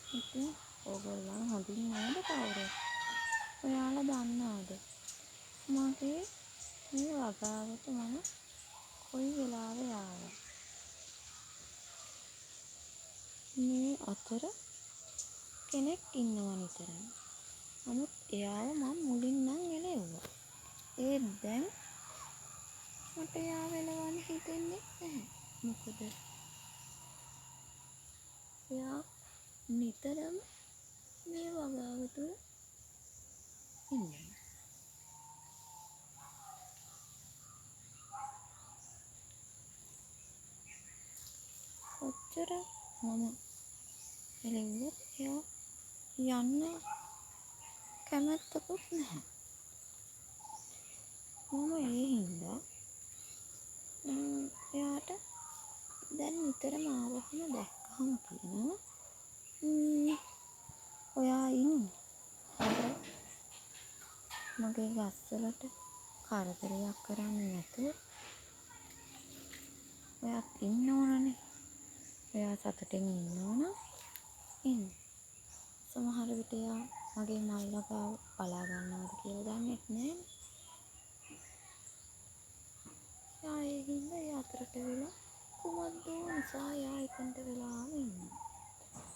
ඉතින් ඕගොල්ලන් හොඳින් නේද කවුරුත්? ඔයාලා දන්නවද මගේ මේ වගාවට මම කොයි වෙලාවෙ ආවා? මේ අතර කෙනෙක් ඉන්නවා නිතරම. නමුත් එයාව මම මුලින් නම් එළෙව්වා. ඒත් දැන් මට එයාව එළවන්න හිතෙන්නේ නැහැ. මොකද එයා නිතරම මේ වගාව තුල ඉන්නවා. කොච්චර මම එළෙව්වත් එයා යන්න කැමැත්තකුත් නැහැ. මම ඒ හින්දා එයාට දැන් නිතරම ආවහම දැක්කහම කියනවා ඔයා ඉන්නේ අර මගේ ගස්වලට කරදරයක් කරන්නේ නැතුව. ඔයාත් ඉන්න ඕනනේ. ඔයා සතුටින් ඉන්න ඕන ඉන්න. සමහර විට එයා මගේ මල් වගාව බලා ගන්නවද කියලා දන්නේ නැහැ. එයා ඒ හින්දා ඒ අතරට වෙලා කුමක්ද නිසා එයා එතනට වෙලාම ඉන්නවා.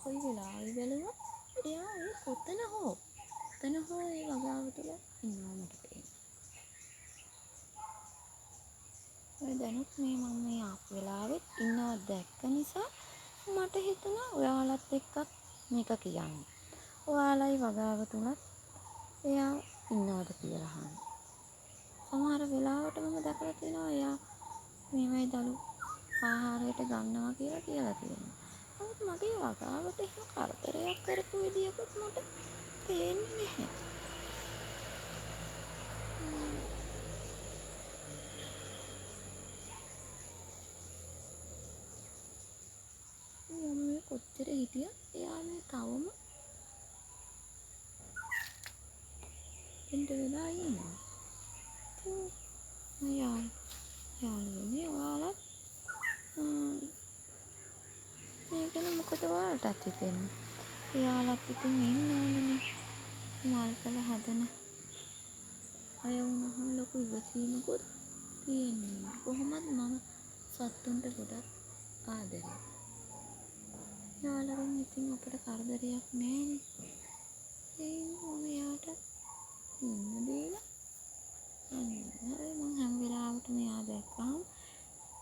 කොයි වෙලාවෙ බැලුවත් එයා ඒ කොතන හෝ ඒ වගාව තුල ඉන්නවා මට පේනවා. ඔය දැනුත් මම මේ ආපු වෙලාවෙත් ඉන්නවා දැක්ක නිසා මට හිතුණා ඔයාලත් එක්කත් මේක කියන්න. ඔයාලයි වගාව තුලත් එයා ඉන්නවද කියලා අහන්න. සමහර වෙලාවට මම දැකලා තියෙනවා එයා මේවයි දළු ආහාරයට ගන්නවා කියලා තියෙනවා. නමුත් මගේ වගාවට එහෙම කරදරයක් කරපු විදියකුත් මට පේන්නේ නැහැ. මම මේ කොච්චර හිටියත් එයා මේ තවම එන්න වෙලා ඉන්නවා. යාළුවනේ ඔයාලත් මේ ගැන මොකද ඔයාලටත් හිතෙන්නේ? එයාලත් ඉතින් ඉන්න ඕනනේ. මල්කල හදන අය වුණාම ලොකු ඉවසීමකුත් තියෙන්නේ. කොහොමද මම සත්තුන්ට ගොඩක් ආදරේ. යාළුවෙන් ඉතින් අපට කරදරයක් නැහැනේ. ඒ මම යාට ඉන්න දීලා හරි මං හැම වෙලාවටම එයා දැක්කම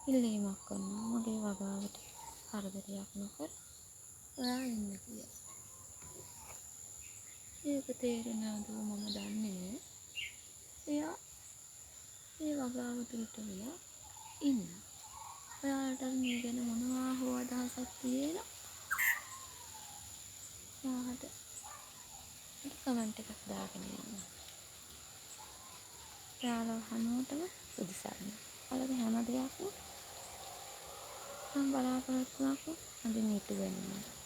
ඉල්ලීමක් කරනවා මගේ වගාවට කරදරයක් නොකර ඔයා ඉන්න කියලා. ඒක තේරෙනවද මම දන්නේ නැහැ. එයා මේ වගාව තුලට වෙලා ඉන්න. ඔයාලට මේ ගැන මොනවා හෝ අදහසක් තියෙනවා? ඔයාලට කමෙන්ට් එකක් දාගෙන යන්න. ඔයාලා හැමෝටම සුදු සරණයි. ඔයාලගේ හැම දෙයක්ම මම බලාපොරොත්තු වෙනවා හොඳින් ඉටු වෙනවා.